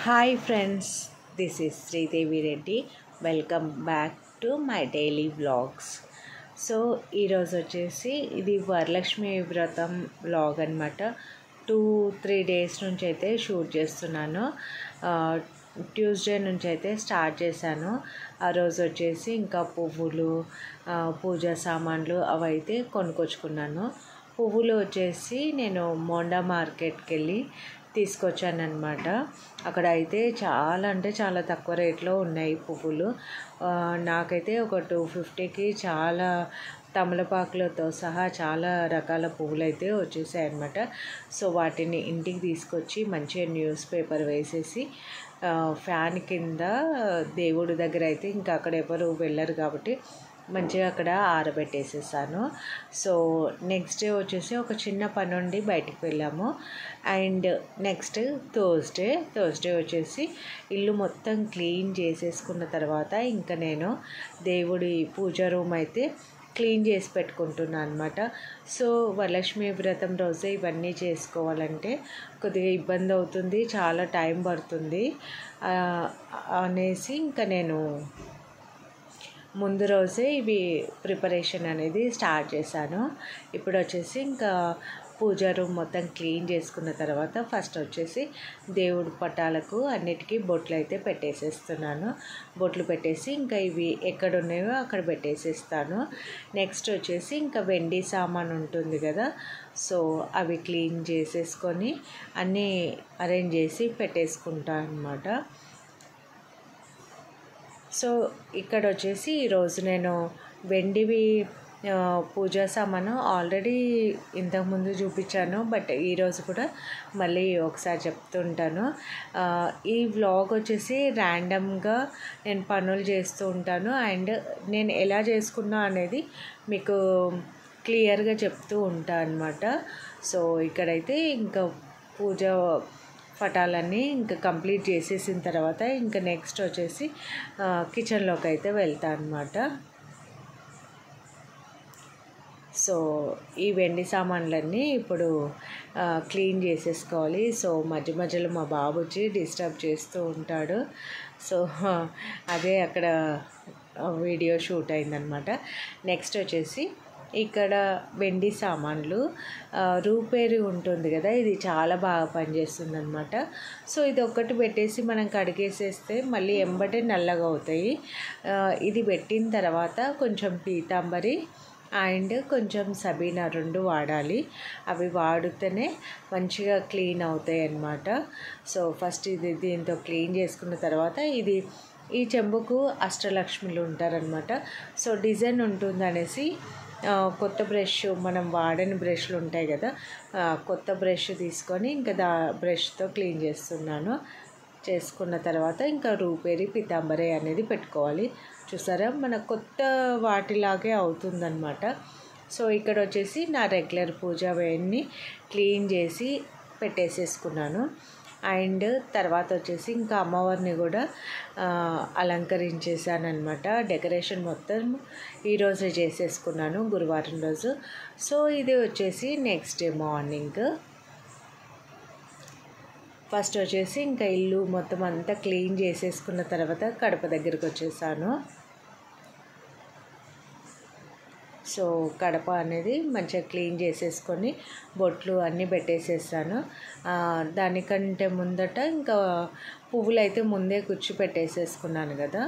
Hi friends, this is Sridevi Reddy. Welcome back to my daily vlogs. So ఈరోజు వచ్చేసి ఇది వరలక్ష్మి వ్రతం వ్లాగ్ అనమాట. 2-3 డేస్ నుంచి అయితే షూట్ చేస్తున్నాను. ట్యూస్డే నుంచి అయితే స్టార్ట్ చేశాను. ఆ రోజు వచ్చేసి ఇంకా పువ్వులు, పూజా సామాన్లు అవైతే కొనుక్కొచ్చుకున్నాను. పువ్వులు వచ్చేసి నేను మోండా మార్కెట్కి వెళ్ళి తీసుకొచ్చానమాట. అక్కడ అయితే చాలా అంటే చాలా తక్కువ రేట్లో ఉన్నాయి పువ్వులు. నాకైతే ఒక 250కి చాలా తమలపాకులతో సహా చాలా రకాల పువ్వులు అయితే వచ్చేసాయి అన్నమాట. సో వాటిని ఇంటికి తీసుకొచ్చి మంచిగా న్యూస్ పేపర్ వేసేసి ఫ్యాన్ కింద దేవుడి దగ్గర అయితే ఇంకా అక్కడ ఎవరు వెళ్ళరు కాబట్టి మంచిగా అక్కడ ఆరబెట్టేసేసాను. సో నెక్స్ట్ డే వచ్చేసి ఒక చిన్న పని ఉండి బయటికి వెళ్ళాము. అండ్ నెక్స్ట్ థర్స్డే వచ్చేసి ఇల్లు మొత్తం క్లీన్ చేసేసుకున్న తర్వాత ఇంకా నేను దేవుడి పూజ రూమ్ అయితే క్లీన్ చేసి పెట్టుకుంటున్నాను అనమాట. సో వరలక్ష్మి వ్రతం రోజే ఇవన్నీ చేసుకోవాలంటే కొద్దిగా ఇబ్బంది అవుతుంది, చాలా టైం పడుతుంది అనేసి ఇంకా నేను ముందు రోజే ఇవి ప్రిపరేషన్ అనేది స్టార్ట్ చేశాను. ఇప్పుడు వచ్చేసి ఇంకా పూజా రూమ్ మొత్తం క్లీన్ చేసుకున్న తర్వాత ఫస్ట్ వచ్చేసి దేవుడి పటాలకు అన్నిటికీ బొట్లు అయితే పెట్టేసేస్తున్నాను. బొట్లు పెట్టేసి ఇంకా ఇవి ఎక్కడ ఉన్నాయో అక్కడ పెట్టేసేస్తాను. నెక్స్ట్ వచ్చేసి ఇంకా వెండి సామాన్ ఉంటుంది కదా, సో అవి క్లీన్ చేసేసుకొని అన్నీ అరేంజ్ చేసి పెట్టేసుకుంటాను అన్నమాట. సో ఇక్కడ వచ్చేసి ఈరోజు నేను వెండివి పూజా సామాను ఆల్రెడీ ఇంతకుముందు చూపించాను, బట్ ఈరోజు కూడా మళ్ళీ ఒకసారి చెప్తుంటాను. ఈ వ్లాగ్ వచ్చేసి ర్యాండమ్గా నేను పనులు చేస్తూ ఉంటాను అండ్ నేను ఎలా చేసుకున్నా అనేది మీకు క్లియర్గా చెప్తూ ఉంటాను అన్నమాట. సో ఇక్కడైతే ఇంకా పూజ పటాలన్నీ ఇంకా కంప్లీట్ చేసేసిన తర్వాత ఇంకా నెక్స్ట్ వచ్చేసి కిచెన్లోకి అయితే వెళ్తాను అన్నమాట. సో ఈ వెండి సామాన్లన్నీ ఇప్పుడు క్లీన్ చేసేసుకోవాలి. సో మధ్య మధ్యలో మా బాబు వచ్చి డిస్టర్బ్ చేస్తూ ఉంటాడు. సో అదే అక్కడ వీడియో షూట్ అయిందనమాట. నెక్స్ట్ వచ్చేసి ఇక్కడ వెండి సామాన్లు రూపేరి ఉంటుంది కదా, ఇది చాలా బాగా పనిచేస్తుంది అనమాట. సో ఇది ఒక్కటి పెట్టేసి మనం కడిగేసేస్తే మళ్ళీ ఎంబటే నల్లగా అవుతాయి. ఇది పెట్టిన తర్వాత కొంచెం పీతాంబరి అండ్ కొంచెం సబీనా 2 వాడాలి. అవి వాడితేనే మంచిగా క్లీన్ అవుతాయి అన్నమాట. సో ఫస్ట్ ఇది దీంతో క్లీన్ చేసుకున్న తర్వాత ఈ చెంబుకు అష్టలక్ష్మిలు ఉంటారనమాట. సో డిజైన్ ఉంటుందనేసి కొత్త బ్రష్, మనం వాడని బ్రష్లు ఉంటాయి కదా, కొత్త బ్రష్ తీసుకొని ఇంకా బ్రష్తో క్లీన్ చేస్తున్నాను. చేసుకున్న తర్వాత ఇంకా రూపేరి పీతాంబరి అనేది పెట్టుకోవాలి. చూసారా, మన కొత్త వాటిలాగే అవుతుందన్నమాట. సో ఇక్కడ వచ్చేసి నా రెగ్యులర్ పూజ అవన్నీ క్లీన్ చేసి పెట్టేసేసుకున్నాను. అండ్ తర్వాత వచ్చేసి ఇంకా అమ్మవారిని కూడా అలంకరించేసాను అనమాట. డెకరేషన్ మొత్తం ఈరోజు చేసేసుకున్నాను, గురువారం రోజు. సో ఇది వచ్చేసి నెక్స్ట్ డే మార్నింగ్. ఫస్ట్ వచ్చేసి ఇంకా ఇల్లు మొత్తం అంతా క్లీన్ చేసేసుకున్న తర్వాత కడప దగ్గరికి వచ్చేసాను. సో కడప అనేది మంచిగా క్లీన్ చేసేసుకొని బొట్లు అన్నీ పెట్టేసేసాను. దానికంటే ముందట ఇంకా పువ్వులు అయితే ముందే కుచ్చి పెట్టేసేసుకున్నాను కదా,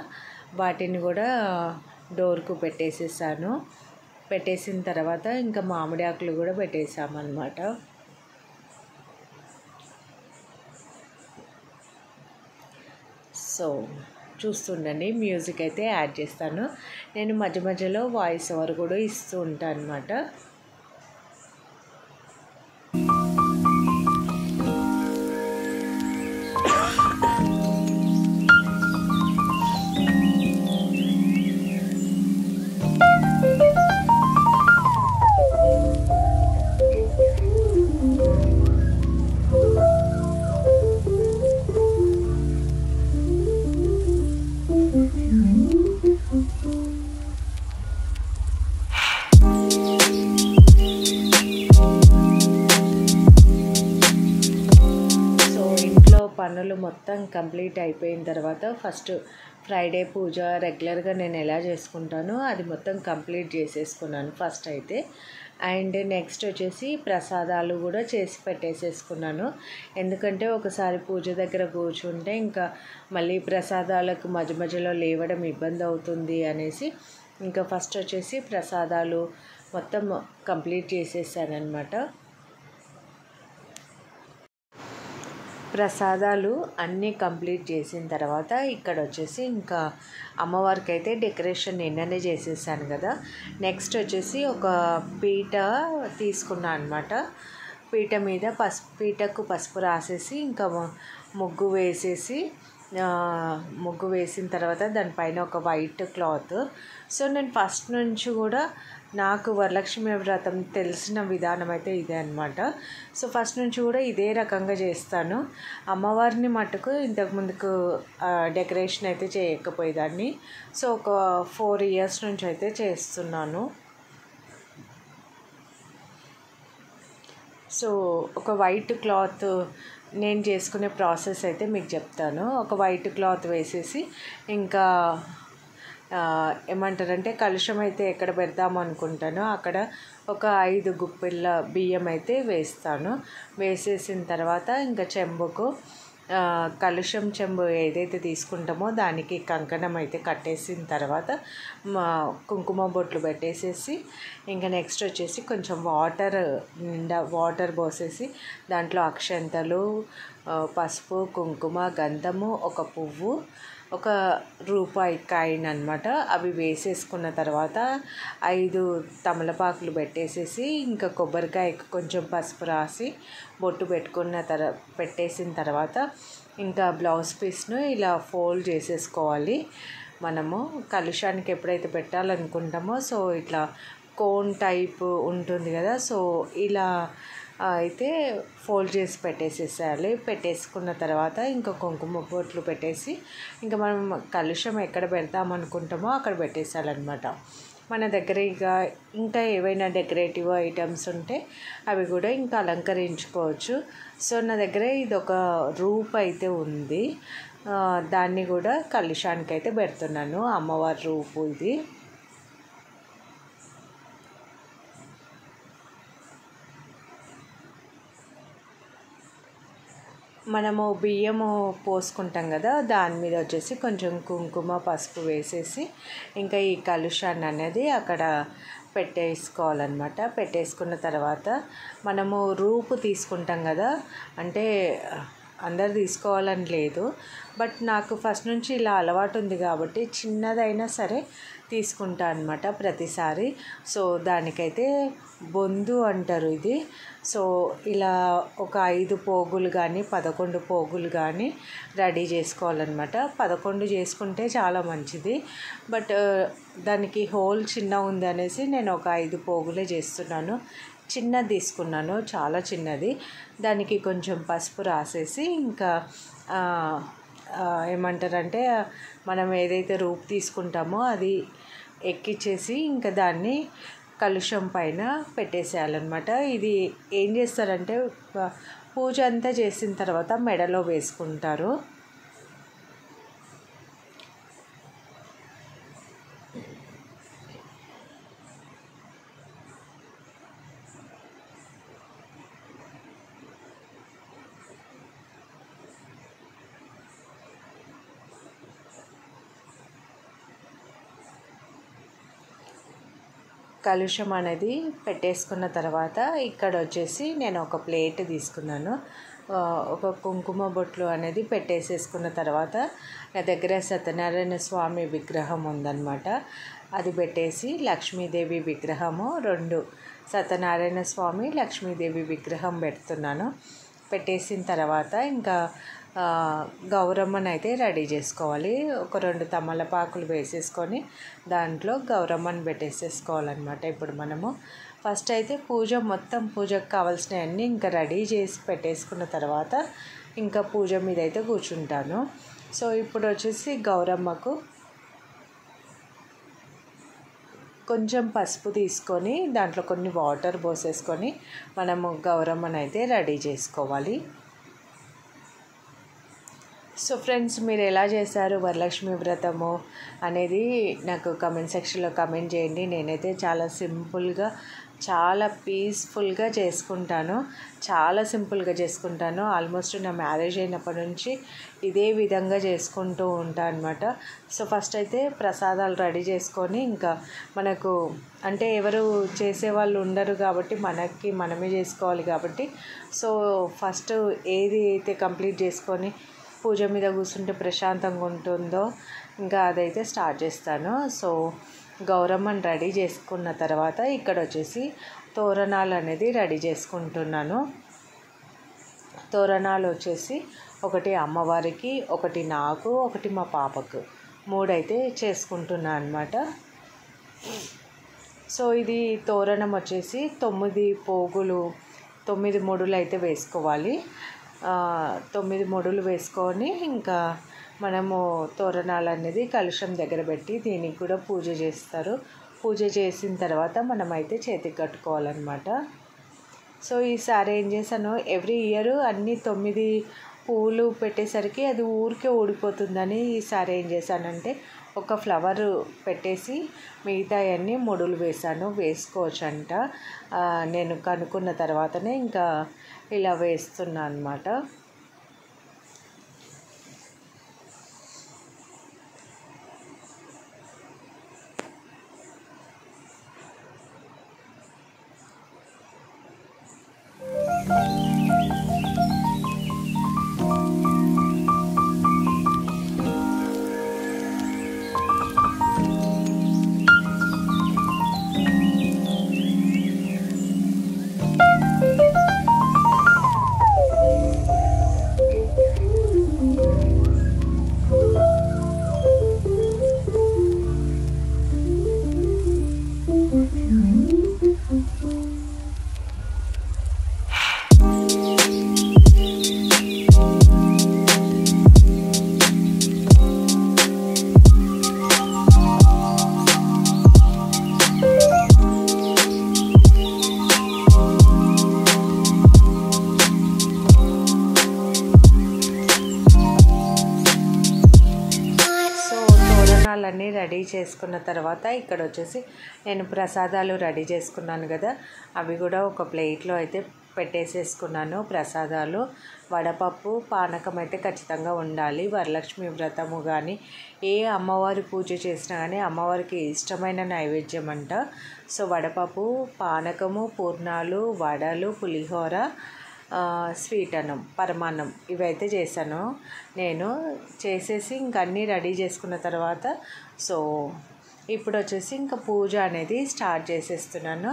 వాటిని కూడా డోర్కు పెట్టేసేసాను. పెట్టేసిన తర్వాత ఇంకా మామిడి ఆకులు కూడా పెట్టేసామన్నమాట. సో చూస్తుండండి, మ్యూజిక్ అయితే యాడ్ చేస్తాను. నేను మధ్య మధ్యలో వాయిస్ ఓవర్ కూడా ఇస్తూ ఉంటాను అన్నమాట. పనులు మొత్తం కంప్లీట్ అయిపోయిన తర్వాత ఫస్ట్ ఫ్రైడే పూజ రెగ్యులర్గా నేను ఎలా చేసుకుంటానో అది మొత్తం కంప్లీట్ చేసేసుకున్నాను ఫస్ట్ అయితే. అండ్ నెక్స్ట్ వచ్చేసి ప్రసాదాలు కూడా చేసి పెట్టేసేసుకున్నాను. ఎందుకంటే ఒకసారి పూజ దగ్గర కూర్చుంటే ఇంకా మళ్ళీ ప్రసాదాలకు మధ్య మధ్యలో లేవడం ఇబ్బంది అవుతుంది అనేసి ఇంకా ఫస్ట్ వచ్చేసి ప్రసాదాలు మొత్తం కంప్లీట్ చేసేసానమాట. ప్రసాదాలు అన్నీ కంప్లీట్ చేసిన తర్వాత ఇక్కడ వచ్చేసి ఇంకా అమ్మవారికి అయితే డెకరేషన్ నిన్ననే చేసేసాను కదా. నెక్స్ట్ వచ్చేసి ఒక పీట తీసుకున్నాను అనమాట. పీట మీద పీటకు పసుపు రాసేసి ఇంకా ముగ్గు వేసేసి ముగ్గు వేసిన తర్వాత దానిపైన ఒక వైట్ క్లాత్. సో నేను ఫస్ట్ నుంచి కూడా నాకు వరలక్ష్మి వ్రతం తెలిసిన విధానం అయితే ఇదే అనమాట. సో ఫస్ట్ నుంచి కూడా ఇదే రకంగా చేస్తాను. అమ్మవారిని మటుకు ఇంతకుముందుకు డెకరేషన్ అయితే చేయకపోయేదాన్ని. సో ఒక 4 years నుంచి అయితే చేస్తున్నాను. సో ఒక వైట్ క్లాత్ నేను చేసుకునే ప్రాసెస్ అయితే మీకు చెప్తాను. ఒక వైట్ క్లాత్ వేసేసి ఇంకా ఏమంటారంటే కలుషం అయితే ఎక్కడ పెడదాం అనుకుంటానో అక్కడ ఒక 5 గుప్పిళ్ళ బియ్యం అయితే వేస్తాను. వేసేసిన తర్వాత ఇంకా చెంబుకు కలుషం చెంబు ఏదైతే తీసుకుంటామో దానికి కంకణం అయితే కట్టేసిన తర్వాత కుంకుమ బొట్లు పెట్టేసేసి ఇంకా నెక్స్ట్ వచ్చేసి కొంచెం వాటర్ పోసేసి దాంట్లో అక్షంతలు, పసుపు, కుంకుమ, గంధము, ఒక పువ్వు, ఒక రూపాయి కాయిన్ అనమాట. అవి వేసేసుకున్న తర్వాత 5 తమలపాకులు పెట్టేసేసి ఇంకా కొబ్బరికాయకు కొంచెం పసుపు రాసి బొట్టు పెట్టేసిన తర్వాత ఇంకా బ్లౌజ్ పీస్ను ఇలా ఫోల్డ్ చేసేసుకోవాలి. మనము కలుషానికి ఎప్పుడైతే పెట్టాలనుకుంటామో సో ఇట్లా కోన్ టైప్ ఉంటుంది కదా. సో ఇలా అయితే ఫోల్డ్ చేసి పెట్టేసేసేయాలి. పెట్టేసుకున్న తర్వాత ఇంకా కుంకుమ బొట్లు పెట్టేసి ఇంకా మనం కలుషం ఎక్కడ పెడతామనుకుంటామో అక్కడ పెట్టేసేయాలన్నమాట. మన దగ్గర ఇంకా ఏవైనా డెకరేటివ్ ఐటమ్స్ ఉంటే అవి కూడా ఇంకా అలంకరించుకోవచ్చు. సో నా దగ్గర ఇది ఒక రూప్ అయితే ఉంది. దాన్ని కూడా కలుషానికి అయితే పెడుతున్నాను. అమ్మవారి రూపు ఇది. మనము బియ్యము పోసుకుంటాం కదా, దాని మీద వచ్చేసి కొంచెం కుంకుమ పసుపు వేసేసి ఇంకా ఈ కలుషాన్ని అనేది అక్కడ పెట్టేసుకోవాలన్నమాట. పెట్టేసుకున్న తర్వాత మనము రూపు తీసుకుంటాం కదా, అంటే అందరు తీసుకోవాలని లేదు, బట్ నాకు ఫస్ట్ నుంచి ఇలా అలవాటు ఉంది కాబట్టి చిన్నదైనా సరే తీసుకుంటా అనమాట ప్రతిసారి. సో దానికైతే బొందు అంటారు ఇది. సో ఇలా ఒక 5 పోగులు కానీ 11 పోగులు కానీ రెడీ చేసుకోవాలన్నమాట. 11 చేసుకుంటే చాలా మంచిది, బట్ దానికి హోల్ చిన్న ఉంది అనేసి నేను ఒక 5 పోగులే చేస్తున్నాను. చిన్నది తీసుకున్నాను, చాలా చిన్నది. దానికి కొంచెం పసుపు రాసేసి ఇంకా ఏమంటారంటే మనం ఏదైతే రూపు తీసుకుంటామో అది ఎక్కిచ్చేసి ఇంకా దాన్ని కలుషం పైన పెట్టేసేయాలన్నమాట. ఇది ఏం చేస్తారంటే పూజ అంతా చేసిన తర్వాత మెడలో వేసుకుంటారు. కలుషం అనేది పెట్టేసుకున్న తర్వాత ఇక్కడ వచ్చేసి నేను ఒక ప్లేట్ తీసుకున్నాను. ఒక కుంకుమ బొట్లు అనేది పెట్టేసేసుకున్న తర్వాత నా దగ్గర సత్యనారాయణ స్వామి విగ్రహం ఉందన్నమాట. అది పెట్టేసి లక్ష్మీదేవి విగ్రహము 2 సత్యనారాయణ స్వామి లక్ష్మీదేవి విగ్రహం పెడుతున్నాను. పెట్టేసిన తర్వాత ఇంకా గౌరమ్మను అయితే రెడీ చేసుకోవాలి. ఒక 2 తమలపాకులు వేసేసుకొని దాంట్లో గౌరమ్మను పెట్టేసేసుకోవాలన్నమాట. ఇప్పుడు మనము ఫస్ట్ అయితే పూజకు కావాల్సినవన్నీ ఇంకా రెడీ చేసి పెట్టేసుకున్న తర్వాత ఇంకా పూజ మీద అయితే కూర్చుంటాను. సో ఇప్పుడు వచ్చేసి గౌరమ్మకు కొంచెం పసుపు తీసుకొని దాంట్లో కొన్ని వాటర్ పోసేసుకొని మనము గౌరమ్మను అయితే రెడీ చేసుకోవాలి. సో ఫ్రెండ్స్, మీరు ఎలా చేశారు వరలక్ష్మి వ్రతము అనేది నాకు కమెంట్ సెక్షన్లో కమెంట్ చేయండి. నేనైతే చాలా సింపుల్గా, చాలా పీస్ఫుల్గా చేసుకుంటాను. చాలా సింపుల్గా చేసుకుంటాను. ఆల్మోస్ట్ నా మ్యారేజ్ అయినప్పటి నుంచి ఇదే విధంగా చేసుకుంటూ ఉంటాను అనమాట. సో ఫస్ట్ అయితే ప్రసాదాలు రెడీ చేసుకొని, ఇంకా మనకు అంటే ఎవరు చేసేవాళ్ళు ఉండరు కాబట్టి మనమే చేసుకోవాలి కాబట్టి, సో ఫస్ట్ ఏది అయితే కంప్లీట్ చేసుకొని పూజ మీద కూర్చుంటే ప్రశాంతంగా ఉంటుందో ఇంకా అదైతే స్టార్ట్ చేస్తాను. సో గౌరమ్మని రెడీ చేసుకున్న తర్వాత ఇక్కడ వచ్చేసి తోరణాలు అనేది రెడీ చేసుకుంటున్నాను. తోరణాలు వచ్చేసి ఒకటి అమ్మవారికి, ఒకటి నాకు, ఒకటి మా పాపకు, 3 అయితే చేసుకుంటున్నాను అనమాట. సో ఇది తోరణం వచ్చేసి 9 పోగులు, 9 ముడులు అయితే వేసుకోవాలి. 9 ముడులు వేసుకొని ఇంకా మనము తోరణాలు అనేది కలుషం దగ్గర పెట్టి దీనికి కూడా పూజ చేస్తారు. పూజ చేసిన తర్వాత మనమైతే చేతికి కట్టుకోవాలన్నమాట. సో ఈసారి ఏం చేశాను, ఎవ్రీ ఇయర్ అన్ని 9 పూలు పెట్టేసరికి అది ఊరికే ఊడిపోతుందని ఈసారి ఏం చేశానంటే ఒక ఫ్లవర్ పెట్టేసి మిగతా అన్నీ ముడులు వేసాను. వేసుకోవచ్చంట, నేను కనుక్కున్న తర్వాతనే ఇంకా ఇలా వేస్తున్నా అన్నమాట. అన్నీ రెడీ చేసుకున్న తర్వాత ఇక్కడ వచ్చేసి నేను ప్రసాదాలు రెడీ చేసుకున్నాను కదా, అవి కూడా ఒక ప్లేట్లో అయితే పెట్టేసేసుకున్నాను. ప్రసాదాలు వడపప్పు, పానకం అయితే ఖచ్చితంగా ఉండాలి. వరలక్ష్మి వ్రతము కానీ ఏ అమ్మవారి పూజ చేసినా కానీ అమ్మవారికి ఇష్టమైన నైవేద్యం అంట. సో వడపప్పు, పానకము, పూర్ణాలు, వడలు, పులిహోర, స్వీట్ అన్నం, పరమాన్నం ఇవైతే చేశాను. నేను చేసేసి ఇంక అన్నీ రెడీ చేసుకున్న తర్వాత సో ఇప్పుడు వచ్చేసి ఇంకా పూజ అనేది స్టార్ట్ చేసేస్తున్నాను.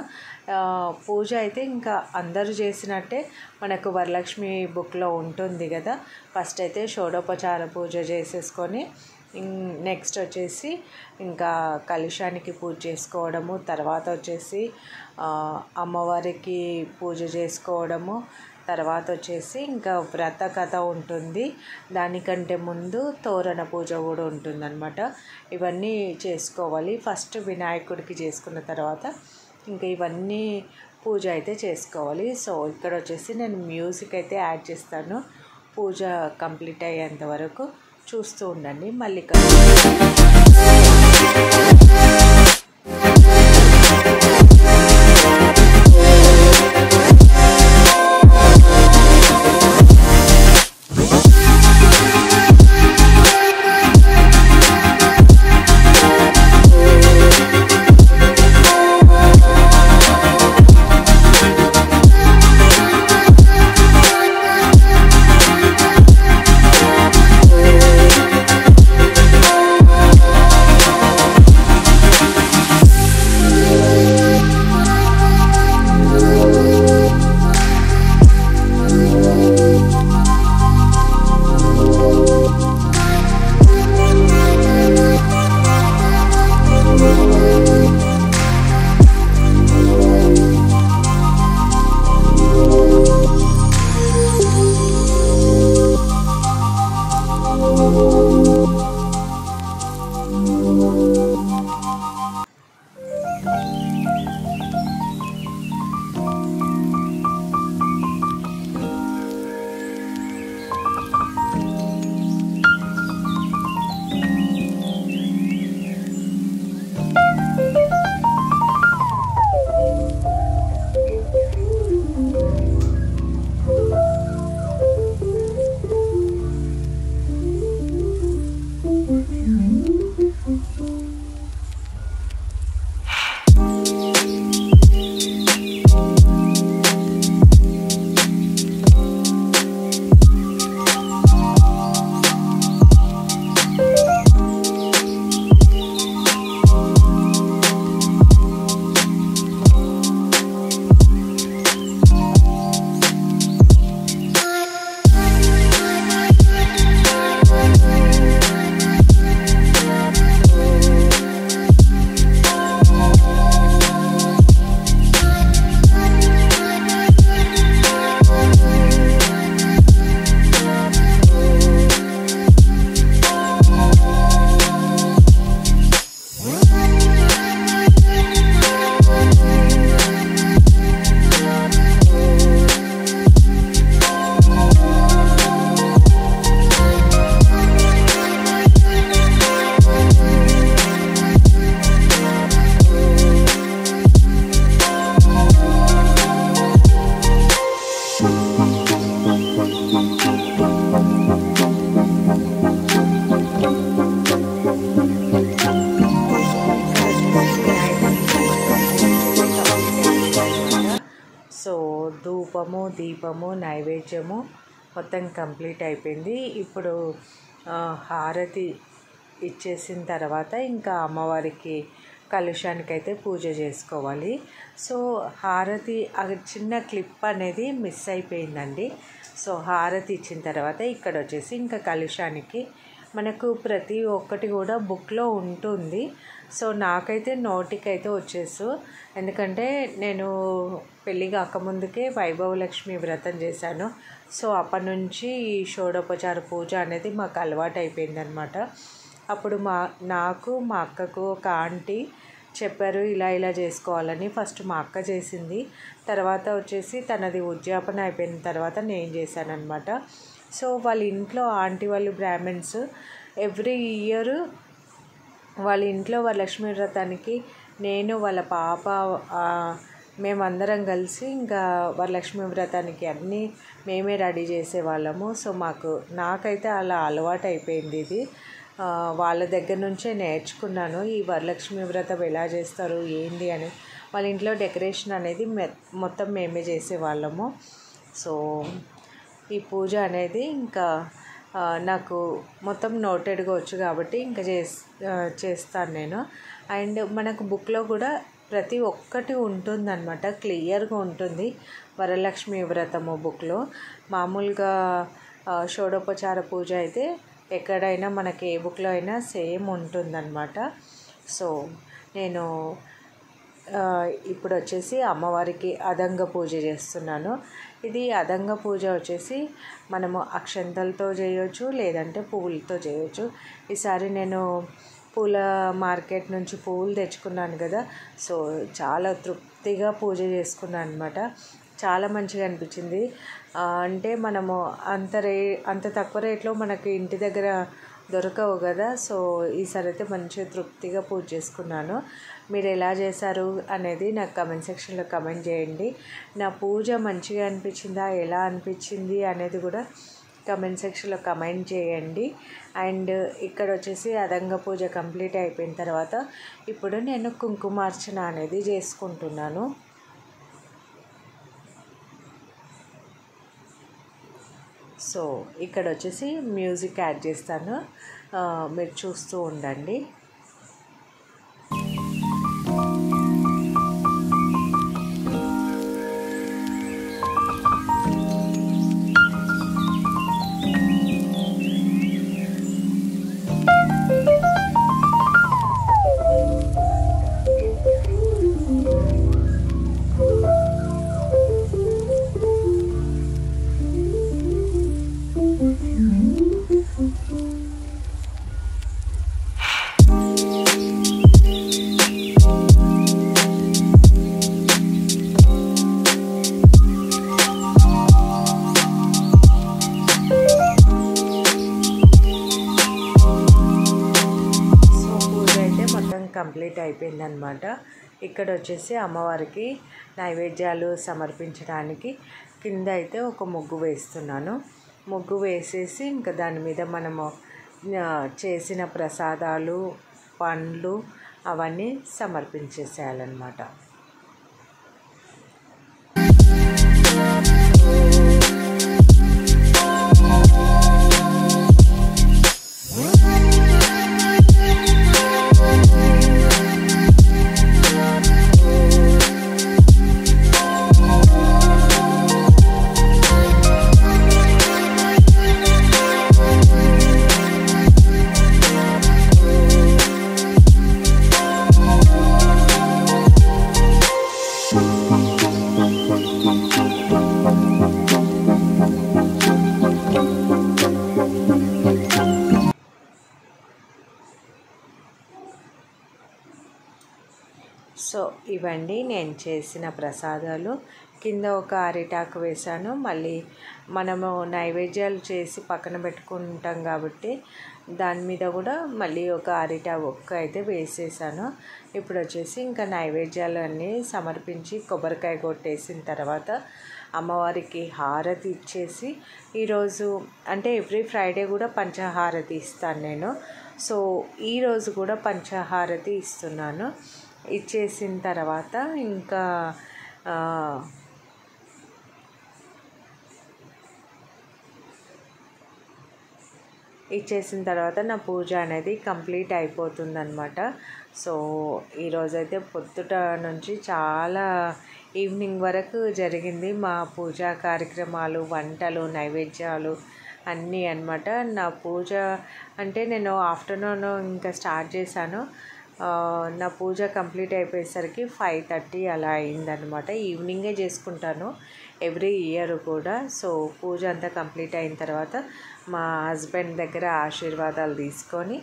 పూజ అయితే ఇంకా అందరూ చేసినట్టే మనకు వరలక్ష్మి బుక్లో ఉంటుంది కదా. ఫస్ట్ అయితే షోడోపచార పూజ చేసేసుకొని నెక్స్ట్ వచ్చేసి ఇంకా కలుషానికి పూజ చేసుకోవడము, తర్వాత వచ్చేసి అమ్మవారికి పూజ చేసుకోవడము, తర్వాత వచ్చేసి ఇంకా వ్రత కథ ఉంటుంది. దానికంటే ముందు తోరణ పూజ కూడా ఉంటుందన్నమాట. ఇవన్నీ చేసుకోవాలి. ఫస్ట్ వినాయకుడికి చేసుకున్న తర్వాత ఇంకా ఇవన్నీ పూజ అయితే చేసుకోవాలి. సో ఇక్కడ వచ్చేసి నేను మ్యూజిక్ అయితే యాడ్ చేస్తాను. పూజ కంప్లీట్ అయ్యేంత వరకు చూస్తూ ఉండండి. మళ్ళీ దీపము నైవేద్యము మొత్తం కంప్లీట్ అయిపోయింది. ఇప్పుడు హారతి ఇచ్చేసిన తర్వాత ఇంకా అమ్మవారికి కలుషానికైతే పూజ చేసుకోవాలి. సో హారతి చిన్న క్లిప్ అనేది మిస్ అయిపోయిందండి. సో హారతి ఇచ్చిన తర్వాత ఇక్కడ వచ్చేసి ఇంకా కలుషానికి మనకు ప్రతి ఒక్కటి కూడా బుక్లో ఉంటుంది. సో నాకైతే నోటికైతే వచ్చేసు, ఎందుకంటే నేను పెళ్ళి కాకముందుకే వైభవలక్ష్మి వ్రతం చేశాను. సో అప్పటి నుంచి ఈ షోడోపచార పూజ అనేది మాకు అలవాటు అయిపోయిందనమాట. అప్పుడు నాకు మా అక్కకు ఒక ఆంటీ చెప్పారు ఇలా ఇలా చేసుకోవాలని. ఫస్ట్ మా అక్క చేసింది, తర్వాత వచ్చేసి తనది ఉద్యాపన అయిపోయిన తర్వాత నేను చేశానమాట. సో వాళ్ళ ఇంట్లో ఆంటీ వాళ్ళు బ్రాహ్మణ్స్, ఎవ్రీ ఇయర్ వాళ్ళ ఇంట్లో వరలక్ష్మి వ్రతానికి నేను వాళ్ళ పాప మేమందరం కలిసి ఇంకా వరలక్ష్మి వ్రతానికి అన్నీ మేమే రెడీ చేసేవాళ్ళము. సో నాకైతే అలా అలవాటు అయిపోయింది. ఇది వాళ్ళ దగ్గర నుంచే నేర్చుకున్నాను ఈ వరలక్ష్మి వ్రతం ఎలా చేస్తారు ఏంది అని. వాళ్ళ ఇంట్లో డెకరేషన్ అనేది మొత్తం మేమే చేసేవాళ్ళము. సో ఈ పూజ అనేది ఇంకా నాకు మొత్తం నోటెడ్గా వచ్చు కాబట్టి ఇంకా చేస్తాను నేను. అండ్ మనకు బుక్లో కూడా ప్రతి ఒక్కటి ఉంటుందన్నమాట, క్లియర్గా ఉంటుంది వరలక్ష్మి వ్రతము బుక్లో. మామూలుగా షోడోపచార పూజ అయితే ఎక్కడైనా మనకి ఏ బుక్లో అయినా సేమ్ ఉంటుందన్నమాట. సో నేను ఇప్పుడు వచ్చేసి అమ్మవారికి అదంగ పూజ చేస్తున్నాను. ఇది అదంగ పూజ వచ్చేసి మనము అక్షంతలతో చేయొచ్చు, లేదంటే పువ్వులతో చేయొచ్చు. ఈసారి నేను పూల మార్కెట్ నుంచి పువ్వులు తెచ్చుకున్నాను కదా, సో చాలా తృప్తిగా పూజ చేసుకున్నాను అనమాట. చాలా మంచిగా అనిపించింది. అంటే మనము అంత తక్కువ రేట్లో మనకి ఇంటి దగ్గర దొరకవు కదా. సో ఈసారి అయితే మంచిగా తృప్తిగా పూజ చేసుకున్నాను. మీరు ఎలా చేశారు అనేది నాకు కమెంట్ సెక్షన్లో కమెంట్ చేయండి. నా పూజ మంచిగా అనిపించిందా, ఎలా అనిపించింది అనేది కూడా కమెంట్ సెక్షన్లో కమెంట్ చేయండి. అండ్ ఇక్కడ వచ్చేసి అదంగ పూజ కంప్లీట్ అయిపోయిన తర్వాత ఇప్పుడు నేను కుంకుమార్చన అనేది చేసుకుంటున్నాను. సో ఇక్కడ వచ్చేసి మ్యూజిక్ యాడ్ చేస్తాను, మీరు చూస్తూ ఉండండి. కంప్లీట్ అయిపోయిందనమాట. ఇక్కడ వచ్చేసి అమ్మవారికి నైవేద్యాలు సమర్పించడానికి కింద అయితే ఒక ముగ్గు వేస్తున్నాను. ముగ్గు వేసేసి ఇంకా దాని మీద మనము చేసిన ప్రసాదాలు, పండ్లు అవన్నీ సమర్పించేసేయాలన్నమాట. సో ఇవండి నేను చేసిన ప్రసాదాలు. కింద ఒక అరిటాకు వేసాను. మళ్ళీ మనము నైవేద్యాలు చేసి పక్కన పెట్టుకుంటాం కాబట్టి దాని మీద కూడా మళ్ళీ ఒక అరిటాకు అయితే వేసేసాను. ఇప్పుడు వచ్చేసి ఇంకా నైవేద్యాలు అన్నీ సమర్పించి కొబ్బరికాయ కొట్టేసిన తర్వాత అమ్మవారికి హారతి ఇచ్చేసి, ఈరోజు అంటే ఎవ్రీ ఫ్రైడే కూడా పంచహారతి ఇస్తాను నేను. సో ఈరోజు కూడా పంచహారతి ఇస్తున్నాను. ఇచ్చేసిన తర్వాత ఇంకా ఇచ్చేసిన తర్వాత నా పూజ అనేది కంప్లీట్ అయిపోతుందన్నమాట. సో ఈరోజైతే పొద్దుట నుంచి చాలా ఈవినింగ్ వరకు జరిగింది మా పూజా కార్యక్రమాలు, వంటలు, నైవేద్యాలు అన్నీ అన్నమాట. నా పూజ అంటే నేను ఆఫ్టర్నూన్ ఇంకా స్టార్ట్ చేశాను. నా పూజ కంప్లీట్ అయిపోయేసరికి 5:30 అలా అయిందనమాట. ఈవినింగే చేసుకుంటాను ఎవ్రీ ఇయర్ కూడా. సో పూజ అంతా కంప్లీట్ అయిన తర్వాత మా హస్బెండ్ దగ్గర ఆశీర్వాదాలు తీసుకొని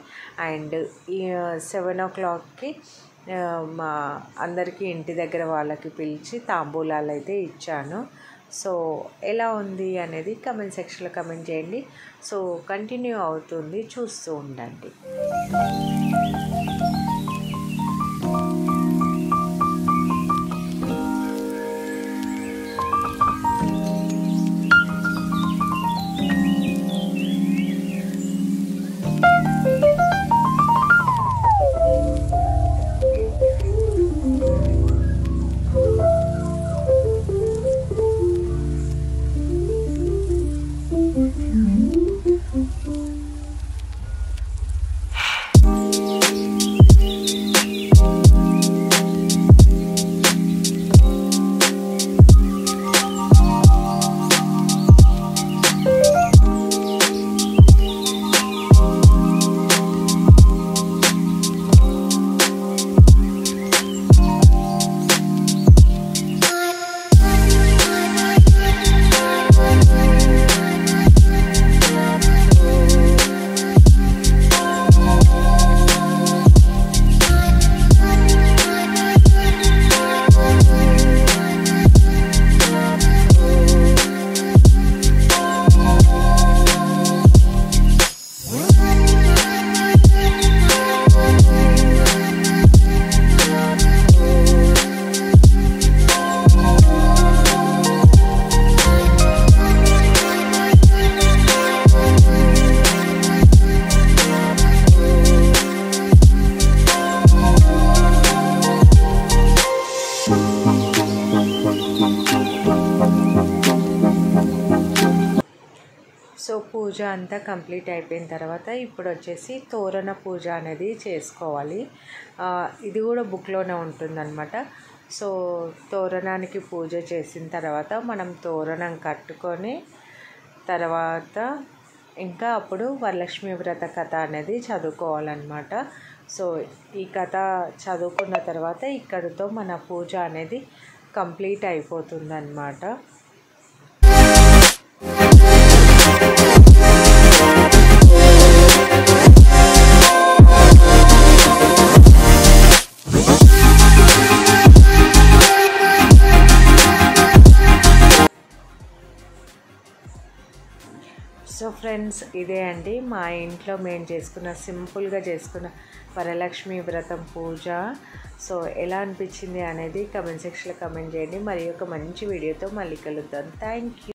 అండ్ 7 o'clockకి మా అందరికీ ఇంటి దగ్గర వాళ్ళకి పిలిచి తాంబూలాలు అయితే ఇచ్చాను. సో ఎలా ఉంది అనేది కమెంట్ సెక్షన్లో కమెంట్ చేయండి. సో కంటిన్యూ అవుతుంది, చూస్తూ ఉండండి. సో పూజ అంతా కంప్లీట్ అయిపోయిన తర్వాత ఇప్పుడు వచ్చేసి తోరణ పూజ అనేది చేసుకోవాలి. ఇది కూడా బుక్లోనే ఉంటుందన్నమాట. సో తోరణానికి పూజ చేసిన తర్వాత మనం తోరణం కట్టుకొని తర్వాత ఇంకా అప్పుడు వరలక్ష్మి వ్రత కథ అనేది చదువుకోవాలన్నమాట. సో ఈ కథ చదువుకున్న తర్వాత ఇక్కడితో మన పూజ అనేది కంప్లీట్ అయిపోతుందన్నమాట. సో ఫ్రెండ్స్, ఇదే అండి మా ఇంట్లో మేము చేసుకున్న సింపుల్గా చేసుకున్న వరలక్ష్మి వ్రతం పూజ. సో ఎలా అనిపించింది అనేది కమెంట్ సెక్షన్లో కమెంట్ చేయండి. మరి ఒక మంచి వీడియోతో మళ్ళీ కలుద్దాం. Thank you.